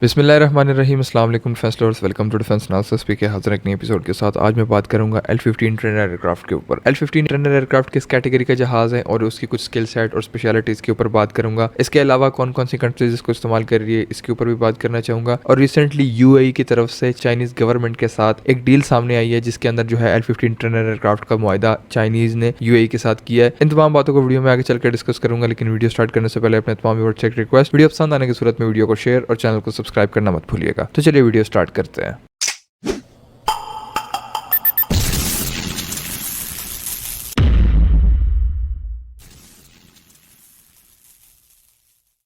बिस्मिल्लाहिर्रहमानिर्रहीम अस्सलाम वालेकुम defence lovers, welcome to defence analysis P K हाजिर एक नए एपिसोड के साथ। आज मैं बात करूंगा L-15 ट्रेनर एयरक्राफ्ट के ऊपर। L-15 ट्रेनर एयरक्राफ्ट किस कैटेगरी का जहाज़ है और उसकी कुछ स्किल सेट और स्पेशलिटीज़ के ऊपर बात करूंगा। इसके अलावा कौन कौन सी कंट्रीज इसको इस्तेमाल कर रही है इसके ऊपर भी बात करना चाहूँगा। और रिसेंटली UAE की तरफ से चाइनीज़ गवर्नमेंट के साथ एक डील सामने आई है जिसके अंदर जो है L-15 ट्रेनर एयरक्राफ्ट का मुआहदा चाइनीज़ ने UAE के साथ किया है। इन तमाम बातों को वीडियो में आगे चलकर डिस्कस करूंगा, लेकिन वीडियो स्टार्ट करने से पहले अपने तमाम व्यूअर्स से एक रिक्वेस्ट, वीडियो पसंद आने की सूरत में वीडियो को शेयर और चैनल को सब्सक्राइब करना मत भूलिएगा। तो चलिए वीडियो स्टार्ट करते हैं।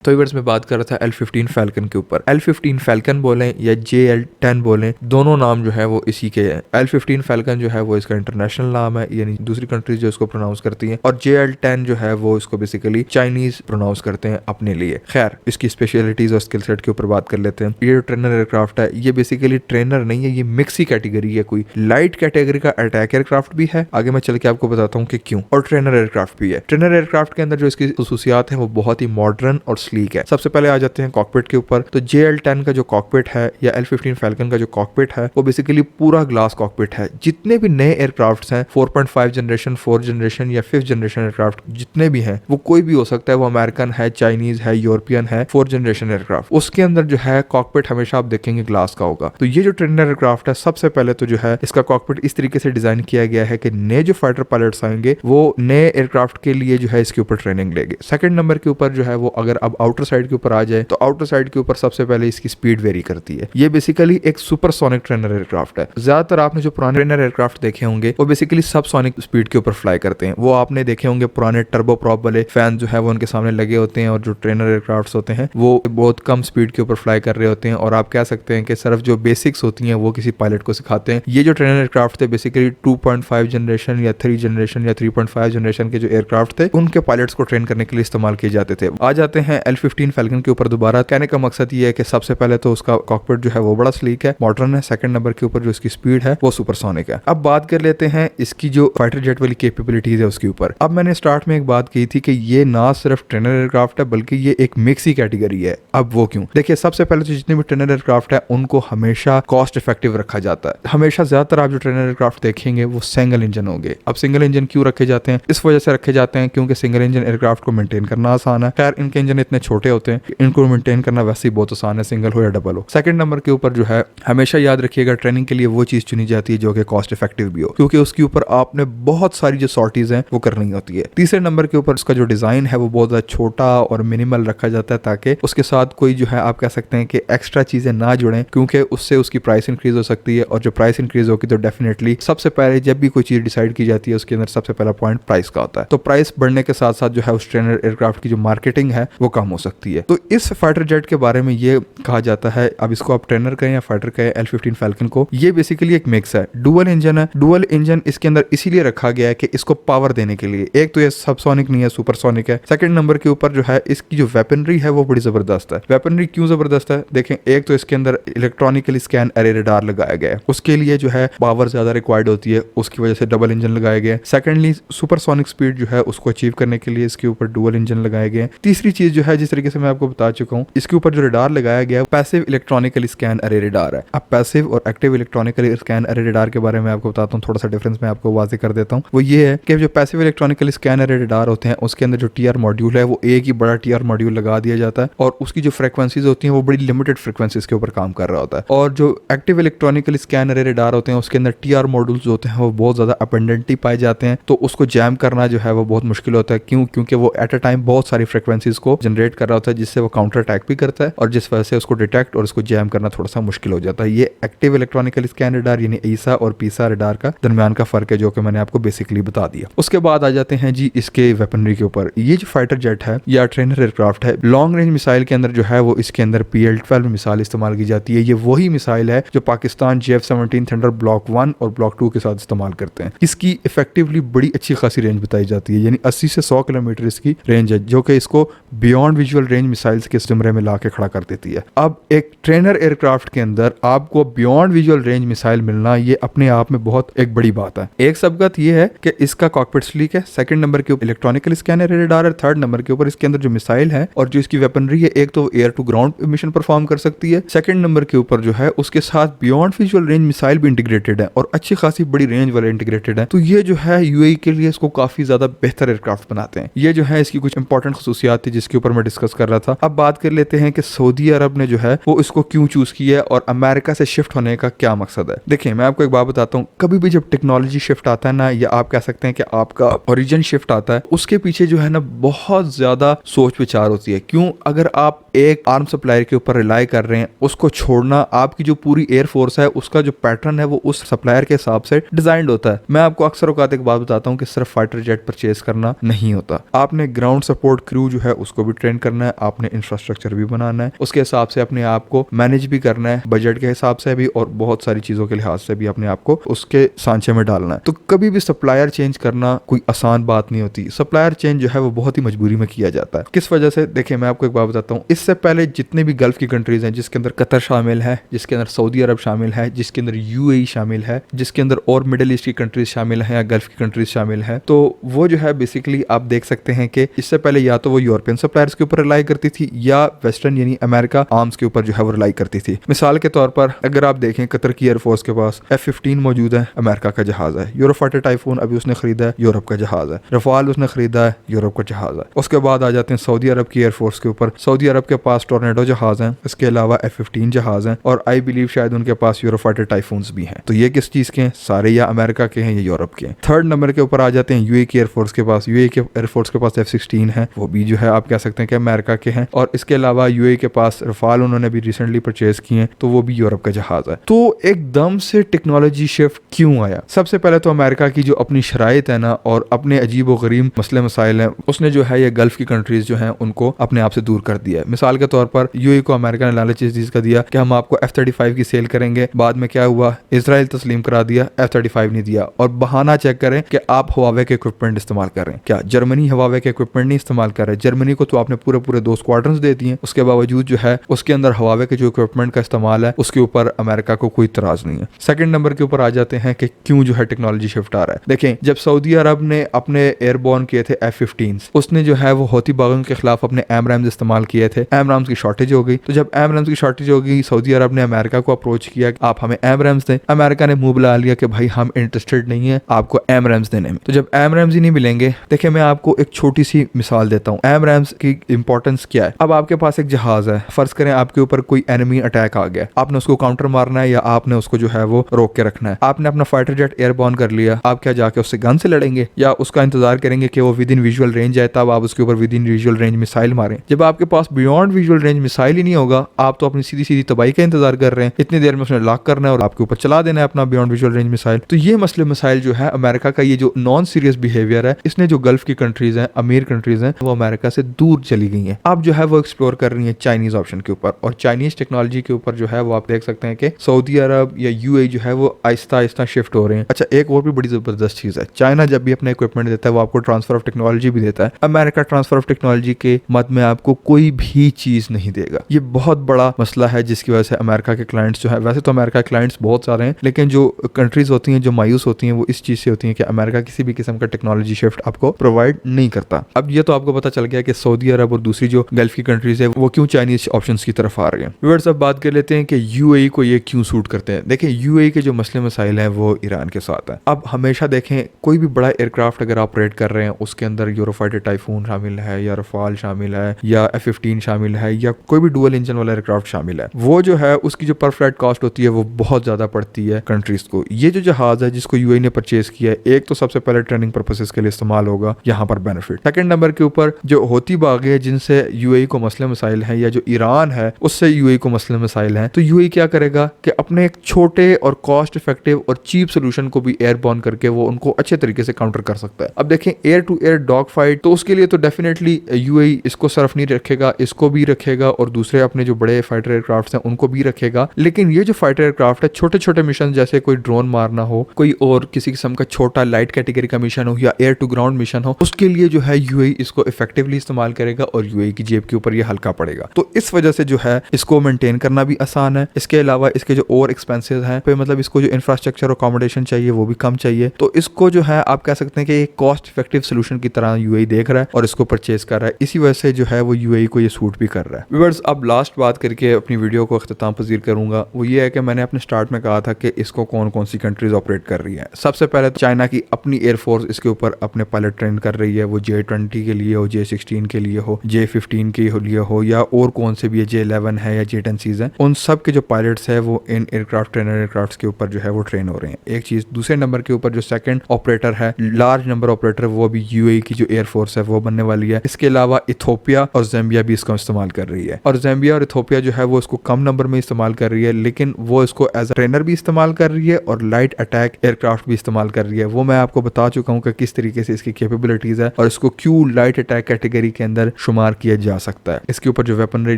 तो व्यूअर्स में बात कर रहा था L-15 फैल्कन के ऊपर। L-15 फैल्कन बोलें या JL-10 बोलें, दोनों नाम जो है वो इसी के हैं। L-15 फैल्कन जो है वो इसका इंटरनेशनल नाम है, यानी दूसरी कंट्रीज जो इसको प्रोनाउंस करती हैं, और JL-10 जो है वो इसको बेसिकली चाइनीज प्रोनाउंस करते हैं अपने लिए। खैर, इसकी स्पेशलिटीज और स्किल सेट के ऊपर बात कर लेते हैं। ये जो ट्रेनर एयरक्राफ्ट है ये बेसिकली ट्रेनर नहीं है, ये मिक्स ही कैटेगरी है। कोई लाइट कैटेगरी का अटैक एयरक्राफ्ट भी है, आगे मैं चल के आपको बताता हूँ कि क्यों, और ट्रेनर एयरक्राफ्ट भी है। ट्रेनर एयरक्राफ्ट के अंदर जो इसकी खसूसियात है वो बहुत ही मॉडर्न और स्लीक है। सबसे पहले आ जाते हैं कॉकपिट के ऊपर। तो JL-10 का जो कॉकपिट है या L-15 फैल्कन का जो कॉकपिट है वो बेसिकली पूरा ग्लास कॉकपिट है। जितने भी नए एयरक्राफ्ट्स हैं 4.5 जनरेशन, 4 जनरेशन या 5th जनरेशन एयरक्राफ्ट जितने भी हैं, वो कोई भी हो सकता है, वो अमेरिकन है, चाइनीज है, यूरोपियन है, 4th जनरेशन एयरक्राफ्ट, उसके अंदर जो है कॉकपिट हमेशा आप देखेंगे ग्लास का होगा। तो ये जो ट्रेनर एयरक्राफ्ट है, सबसे पहले तो जो है इसका कॉकपिट इस तरीके से डिजाइन किया गया है कि नए जो फाइटर पायलट्स आएंगे वो नए एयरक्राफ्ट के लिए जो है इसके ऊपर ट्रेनिंग लेंगे। सेकंड नंबर के ऊपर जो है वो अगर अब आउटर साइड के ऊपर आ जाए तो आउटर साइड के ऊपर सबसे पहले इसकी स्पीड वेरी करती है। ये बेसिकली एक सुपरसोनिक ट्रेनर एयरक्राफ्ट है। ज्यादातर आपने जो पुराने ट्रेनर एयरक्राफ्ट देखे होंगे वो बेसिकली सबसोनिक स्पीड के ऊपर फ्लाई करते हैं। वो आपने देखे होंगे पुराने टर्बो प्रॉप वाले फैन जो है वो उनके सामने लगे होते हैं, और जो ट्रेनर एयरक्राफ्ट होते हैं वो बहुत कम स्पीड के ऊपर फ्लाई कर रहे होते हैं, और आप कह सकते हैं कि सिर्फ जो बेसिक्स होती हैं वो किसी पायलट को सिखाते हैं। ये जो ट्रेनर एयरक्राफ्ट थे बेसिकली 2.5 जनरेशन या 3 जनरेशन या 3.5 जनरेशन के जो एयरक्राफ्ट थे उनके पायलट्स को ट्रेन करने के लिए इस्तेमाल किए जाते थे। आ जाते हैं L-15 फैल्कन के ऊपर। दोबारा कहने का मकसद ये है कि सबसे पहले तो उसका कॉकपिट जो है वो बड़ा स्लीक है, मॉडर्न है। सेकंड नंबर के ऊपर जो इसकी स्पीड है वो सुपरसोनिक है। अब बात कर लेते हैं इसकी जो फाइटर जेट वाली कैपेबिलिटीज है उसके ऊपर। अब मैंने स्टार्ट में एक बात की थी कि ये ना सिर्फ ट्रेनर एयरक्राफ्ट है बल्कि ये एक मिक्स ही कैटेगरी है। अब वो क्यों? देखिए, सबसे पहले तो जितने भी ट्रेनर एयरक्राफ्ट है उनको हमेशा कॉस्ट इफेक्टिव रखा जाता है। हमेशा ज्यादातर आप जो ट्रेनर एयरक्राफ्ट देखेंगे वो सिंगल इंजन होंगे। अब सिंगल इंजन क्यों रखे जाते हैं? इस वजह से रखे जाते हैं क्योंकि सिंगल इंजन एयरक्राफ्ट को मेंटेन करना आसान है। खैर, इनके इंजन इतने छोटे होते हैं कि इनको मेंटेन करना वैसे ही बहुत आसान है, सिंगल हो या डबल हो। सेकंड नंबर के ऊपर जो है हमेशा याद रखिएगा ट्रेनिंग के लिए वो चीज चुनी जाती है जो कि कॉस्ट इफेक्टिव भी हो, क्योंकि उसके ऊपर आपने बहुत सारी जो सॉर्टीज हैं वो करनी होती है। तीसरे नंबर के ऊपर उसका जो डिजाइन है वो बहुत ज्यादा छोटा और मिनिमल रखा जाता है ताकि उसके साथ कोई जो है आप कह सकते हैं कि एक्स्ट्रा चीजें ना जुड़ें, क्योंकि उससे उसकी प्राइस इंक्रीज हो सकती है, और जो प्राइस इंक्रीज होगी तो डेफिनेटली सबसे पहले जब भी कोई चीज डिसाइड की जाती है उसके अंदर सबसे पहला पॉइंट प्राइस का होता है। तो प्राइस बढ़ने के साथ साथ जो है उस ट्रेनर एयरक्राफ्ट की जो मार्केटिंग है वो कम हो सकती है। तो इस फाइटर जेट के बारे में ये कहा जाता है, अब इसको आप ट्रेनर कहें या फाइटर कहें, L-15 फैल्कन को, ये बेसिकली एक मिक्स है। डुअल इंजन है। डुअल इंजन इसके अंदर इसीलिए रखा गया है कि इसको पावर देने के लिए। एक तो ये सबसोनिक नहीं है, सुपरसोनिक है। सेकंड नंबर के ऊपर जो है इसकी जो वेपनरी है वो बड़ी जबरदस्त है। वेपनरी क्यों जबरदस्त है? देखें, एक तो इसके अंदर इलेक्ट्रॉनिकली स्कैन एरे रडार लगाया गया है, उसके लिए जो है पावर ज्यादा रिक्वायर्ड होती है, उसकी वजह से डबल इंजन लगाए गए। सेकेंडली, सुपरसोनिक स्पीड जो है उसको अचीव करने के लिए इसके ऊपर डुअल इंजन लगाए गए। तीसरी चीज जो है, जिस तरीके से मैं आपको बता चुका हूँ, इसके ऊपर जो रडार लगाया गया है passive electronically scan array radar है। अब पैसिव और active electronically scan array radar के बारे में आपको बताता हूँ, थोड़ा सा डिफरेंस मैं आपको वाज़ेह कर देता हूँ। वो ये है कि जो passive electronically scan array radar होते हैं उसके अंदर जो TR मॉड्यूल है वो एक ही बड़ा TR मॉड्यूल लगा दिया जाता है, और उसकी जो फ्रिक्वेंसीज होती हैं वो बड़ी लिमिटेड फ्रिक्वेंसीज के ऊपर काम कर रहा होता है। और जो active electronically scan array radar होते हैं उसके अंदर TR मॉड्यूल्स होते हैं वो बहुत ज्यादा अबंडेंटली पाए जाते हैं, तो उसको जैम करना जो है वो बहुत मुश्किल होता है। क्यों? क्योंकि वो एट अ टाइम बहुत सारी फ्रिक्वेंसीज को जनरेट कर रहा होता है, जिससे वो काउंटर अटैक भी करता है, और जिस वजह से उसको डिटेक्ट और उसको जैम करना थोड़ा सा मुश्किल हो जाता है। ये एक्टिव इलेक्ट्रॉनिकल स्कैन रडार यानी ईसा और पीसा रडार का दरमियान का फर्क है, जो कि मैंने आपको बेसिकली बता दिया। उसके बाद आ जाते हैं जी इसके वेपनरी के ऊपर। ये जो फाइटर जेट है या ट्रेनर एयरक्राफ्ट है, लॉन्ग रेंज मिसाइल के अंदर जो है वो इसके अंदर PL-12 मिसाइल इस्तेमाल की जाती है। ये वही मिसाइल है जो पाकिस्तान JF-17 थंडर ब्लॉक 1 और ब्लॉक 2 के साथ इस्तेमाल करते हैं। इसकी इफेक्टिवली बड़ी अच्छी खासी रेंज बताई जाती है, यानी 80 से 100 किलोमीटर इसकी रेंज है, जो कि इसको beyond beyond visual range missiles के ज़मरे में ला के खड़ा कर देती है। अब एक ट्रेनर एयरक्राफ्ट के अंदर आपको बियॉन्ड विजुअल रेंज मिसाइल मिलना ये अपने आप में बहुत एक बड़ी बात है। एक सबकत ये है कि इसका कॉकपिट स्लीक है, सेकंड नंबर के ऊपर इलेक्ट्रॉनिकल स्कैनर रेडार है, थर्ड नंबर के ऊपर इसके अंदर जो मिसाइल है और जो इसकी वेपनरी है, एक तो air to ground mission perform कर सकती है, सेकंड नंबर के ऊपर जो है उसके साथ बियॉन्ड विजुअल रेंज मिसाइल भी इंटीग्रेटेड है और अच्छी खासी बड़ी रेंज वाले इंटीग्रेटेड है। तो ये जो है यूएई के लिए इसको काफी ज्यादा बेहतर एयरक्राफ्ट बनाते हैं। ये जो है इसकी कुछ इंपॉर्टेंट खसूसियात थी जिसके ऊपर मैं डिस्कस कर रहा था। अब बात कर लेते हैं कि सऊदी अरब ने जो है वो इसको क्यों चूज किया है और अमेरिका से शिफ्ट होने का क्या मकसद है। देखिए मैं आपको एक बात बताता हूँ, कभी भी जब टेक्नोलॉजी शिफ्ट आता है ना, या आप कह सकते हैं कि आपका ओरिजिन शिफ्ट आता है, उसके पीछे जो है ना बहुत ज्यादा सोच विचार होती है। क्यों? अगर आप एक आर्म सप्लायर के ऊपर रिलाई कर रहे हैं, उसको छोड़ना, आपकी जो पूरी एयरफोर्स है उसका जो पैटर्न है वो उस सप्लायर के हिसाब से डिजाइंड होता है। मैं आपको अक्सर औकात एक बात बताता हूँ कि सिर्फ फाइटर जेट परचेज करना नहीं होता, आपने ग्राउंड सपोर्ट क्रू जो है उसको भी ट्रेन करना है, आपने इंफ्रास्ट्रक्चर भी बनाना है, उसके हिसाब से अपने आप को मैनेज भी करना है, बजट के हिसाब से भी और बहुत सारी चीजों के लिहाज से भी अपने आप को उसके सांचे में डालना है। तो कभी भी सप्लायर चेंज करना कोई आसान बात नहीं होती। सप्लायर चेंज जो है वो बहुत ही मजबूरी में किया जाता है। किस वजह से? देखिए मैं आपको एक बात बताता हूँ, इससे पहले जितने भी गल्फ की कंट्रीज हैं, जिसके अंदर कतर शामिल है, जिसके अंदर सऊदी अरब शामिल है, जिसके अंदर यूएई शामिल है, जिसके अंदर और मिडिल ईस्ट की कंट्रीज शामिल है या गल्फ की कंट्रीज शामिल है, तो वो जो है बेसिकली आप देख सकते हैं कि इससे पहले या तो वो यूरोपियन सप्लायर्स के ऊपर रिलाई करती थी या वेस्टर्न यानी अमेरिका आर्म्स के ऊपर जो है वो रिलाई करती थी। मिसाल के तौर पर अगर आप देखें, कतर की एयरफोर्स के पास F-15 मौजूद है, अमेरिका का जहाज है। यूरोफाइटर टाइफून अभी उसने खरीदा है, यूरोप का जहाज है। रफाल उसने खरीदा है, यूरोप का जहाज है। उसके बाद आ जाते हैं सऊदी अरब की एयरफोर्स के ऊपर। सऊदी अरब के पास टोर्नेडो जहाज है, इसके अलावा F-15 जहाज हैं और आई बिलीव शायद उनके पास यूरोफाइटर टाइफून्स भी हैं। तो ये किस चीज के हैं? सारे या अमेरिका के हैं या यूरोप के हैं। थर्ड नंबर के ऊपर आ जाते हैं यूएई की एयरफोर्स के पास। यूएई के एयरफोर्स के पास F-16 है, वो भी जो है आप कह सकते हैं कि अमेरिका के हैं। और इसके अलावा यूएई के पास रफाल उन्होंने भी रिसेंटली परचेज किए हैं, तो वो भी यूरोप का जहाज है। तो एकदम से टेक्नोलॉजी शिफ्ट क्यों आया? सबसे पहले तो अमेरिका की जो अपनी शराइत है ना और अपने अजीब व गरीब मसले मसाइल हैं, उसने जो है ये गल्फ की कंट्रीज जो हैं उनको अपने आप से दूर कर दिया है। मिसाल के तौर पर यूएई को अमेरिका ने लालच इस चीज का दिया कि हम आपको F-35 की सेल करेंगे। बाद में क्या हुआ? इसराइल तस्लीम करा दिया, F-35 नहीं दिया। और बहाना चेक करें कि आप हवावे के इक्विपमेंट इस्तेमाल कर रहे हैं। क्या जर्मनी हवावे के इक्विपमेंट नहीं इस्तेमाल कर रहे? जर्मनी को तो आपने पूरे पूरे 2 स्क्वाड्रंस दे दिए, उसके बावजूद जो है उसके अंदर हवावे के जो इक्विपमेंट का इस्तेमाल है उसके ऊपर अमेरिका को कोई इतराज नहीं है। सेकंड नंबर के ऊपर आ जाते हैं कि क्यों जो है टेक्नोलॉजी शिफ्ट आ रहा है। देखें, जब सऊदी अरब ने अपने एयरबोर्न किए थे F-15, उसने जो है वो हौती बागों के खिलाफ अपने एमराम्स इस्तेमाल किए थे। एमराम्स की शॉर्टेज हो गई, तो जब एमराम्स की शॉर्टेज हो गई, सऊदी अरब ने अमेरिका को अप्रोच किया कि आप हमें एमराम्स दें। अमेरिका ने मुंह बुला लिया कि भाई हम इंटरेस्टेड नहीं है आपको एमराम्स देने में। तो जब एमराम्स ही नहीं मिलेंगे, देखिए मैं आपको एक छोटी सी मिसाल देता हूँ एमराम्स की इंपॉर्टेंस क्या है। अब आपके पास एक जहाज है, फर्ज करें आपके ऊपर कोई एनिमी अटैक आ गया, आपने उसको काउंटर मारना है या आपने उसको जो है वो रोक के रखना है। आपने अपना फाइटर जेट एयरबॉर्न कर लिया, आप क्या जाके उससे गन से लड़ेंगे या उसका इंतजार करेंगे कि वो विद इन विजुअल रेंज आए तब आप उसके ऊपर within visual range missile मारें? जब आपके पास बियॉन्ड विजुअल रेंज मिसाइल ही नहीं होगा, आप तो अपनी सीधी सीधी तबाही का इंतजार कर रहे हैं। इतनी देर में उसने लॉक करना है और आपके ऊपर चला देना है अपना बियॉन्ड विजुअल रेंज मिसाइल। तो ये मसले मसाइल जो है अमेरिका का ये जो नॉन सीरियस बिहेवियर है, इसने जो गल्फ की कंट्रीज हैं, अमीर कंट्रीज हैं, वो अमेरिका से दूर चली गई हैं। अब जो है वो एक्सप्लोर कर रही है चाइनीज ऑप्शन के ऊपर और चाइनीज टेक्नोलॉजी के ऊपर जो है वो आप देख सकते हैं कि सऊदी अरब या यूएई जो है वो आहिस्ता आहिस्ता शिफ्ट हो रहे हैं। अच्छा, एक और भी बड़ी जबरदस्त चीज है, चाइना जब भी अपना इक्विपमेंट देता है वो आपको ट्रांसफर ऑफ टेक्नोलॉजी भी देता है। अमेरिका ट्रांसफर ऑफ टेक्नोलॉजी के मद में आपको कोई भी चीज नहीं देगा। ये बहुत बड़ा मसला है जिसकी वजह से अमेरिका के क्लाइंट्स जो है, वैसे तो अमेरिका के क्लाइंट्स बहुत सारे हैं, लेकिन जो कंट्रीज होती हैं जो मायूस होती हैं वो इस चीज से होती हैं कि अमेरिका किसी भी किस्म का टेक्नोलॉजी शिफ्ट आपको प्रोवाइड नहीं करता। अब ये तो आपको पता चल गया कि सऊदी अरब और दूसरी जो गल्फ की कंट्रीज है वो क्यों चाइनीज ऑप्शंस की तरफ आ रही हैं। व्यूअर्स, अब बात कर लेते हैं कि यूएई को ये क्यों सूट करते हैं। देखिए, यूएई के जो मसले मसाइल हैं वो ईरान के साथ है। अब हमेशा देखें, कोई भी बड़ा एयरक्राफ्ट अगर ऑपरेट कर रहे हैं उसके अंदर यूरोफाइटर टाइफून शामिल है या रफाल शामिल है या F-15 शामिल है या कोई भी डुअल इंजन वाला एयरक्राफ्ट शामिल है, वो जो है उसकी जो पर फ्लाइट कॉस्ट होती है वो बहुत ज्यादा पड़ती है कंट्रीज को। ये जो जहाज है जिसको यूएई ने परचेज किया है, एक तो सबसे पहले ट्रेनिंग पर्पसेस के लिए इस्तेमाल होगा, यहाँ पर बेनिफिट। सेकंड नंबर के ऊपर जो होती बागे है जिनसे यूएई को मसले मसाइल है या जो ईरान है उससे यूएई को मसले मसाइल हैं, तो यूएई क्या करेगा कि अपने एक छोटे और कॉस्ट इफेक्टिव और चीप सोल्यूशन को भी एयरबॉर्न करके वो उनको अच्छे तरीके से काउंटर कर सकता है। अब देखें, air to air dog fight, तो उसके लिए तो डेफिनेटली यूएई इसको सिर्फ नहीं रखेगा, इसको भी रखेगा और दूसरे अपने जो बड़े फाइटर एयरक्राफ्ट हैं उनको भी रखेगा। लेकिन ये जो फाइटर एयरक्राफ्ट है, छोटे छोटे मिशन जैसे कोई ड्रोन मारना हो, कोई और किसी किस्म का छोटा लाइट कैटेगरी का मिशन हो या एयर टू ग्राउंड मिशन हो, उसके लिए जो है यूएई इसको इफेक्टिवली इस्तेमाल करेगा जाएगा और यूएई की जेब के ऊपर ये हल्का पड़ेगा। तो इस वजह से जो है इसको मेंटेन करना भी आसान है। इसके अलावा इसके जो और एक्सपेंसेस हैं पे मतलब इसको जो इंफ्रास्ट्रक्चर और अकोमोडेशन चाहिए वो भी कम चाहिए। तो इसको जो है आप कह सकते हैं कि एक कॉस्ट इफेक्टिव सोल्यूशन की तरह यूएई देख रहा है और इसको परचेज कर रहा है। इसी वजह से जो है वो यूएई को ये सूट भी कर रहा है। व्यूअर्स, अब लास्ट बात करके अपनी वीडियो को अख्ताम पजीर करूंगा, वो ये है कि मैंने अपने स्टार्ट में कहा था कि इसको कौन कौन सी कंट्रीज ऑपरेट कर रही है। सबसे पहले तो चाइना की अपनी एयरफोर्स इसके ऊपर अपने पायलट ट्रेन कर रही है, वो J-20 के लिए हो, J-16 के लिए हो, J-15 के लिए हो या और कौन से भी है, J-11 है या J-10 है, उन सब के जो पायलट्स है वो इन एयरक्राफ्ट ट्रेनर एयरक्राफ्ट के ऊपर जो है वो ट्रेन हो रहे हैं। एक चीज, दूसरे नंबर के ऊपर जो सेकंड ऑपरेटर है, लार्ज नंबर ऑपरेटर, वो भी यूएई की जो एयरफोर्स है वो बनने वाली है। इसके अलावा इथोपिया और ज़ाम्बिया भी इसको इस्तेमाल कर रही है, और ज़ाम्बिया और इथोपिया जो है वो इसको कम नंबर में इस्तेमाल कर रही है, लेकिन वो इसको एज अ ट्रेनर भी इस्तेमाल कर रही है और लाइट अटैक एयरक्राफ्ट भी इस्तेमाल कर रही है। वो मैं आपको बता चुका हूँ कि किस तरीके से इसकी कैपेबिलिटीज है और इसको क्यों लाइट अटैक कैटेगरी के अंदर शुमार किया जा सकता है। इसके ऊपर जो वेपनरी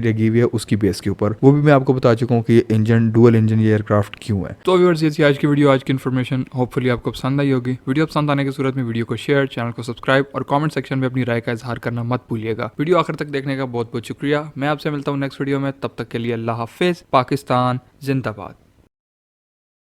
लगी हुई है उसकी बेस के ऊपर वो भी मैं आपको बता चुका हूँ कि ये इंजन, डुअल इंजन ये एयरक्राफ्ट क्यों है। तो व्यूअर्स, ये थी आज की वीडियो, आज की इन्फॉर्मेशन। होपफुली आपको पसंद आई होगी। वीडियो पसंद आने की सूरत में वीडियो को शेयर, चैनल को सब्सक्राइब और कमेंट सेक्शन में अपनी राय का इजहार करना मत भूलिएगा। वीडियो आखिर तक देखने का बहुत बहुत शुक्रिया। मैं आपसे मिलता हूँ नेक्स्ट वीडियो में, तब तक के लिए अल्लाह हाफिज। पाकिस्तान जिंदाबाद।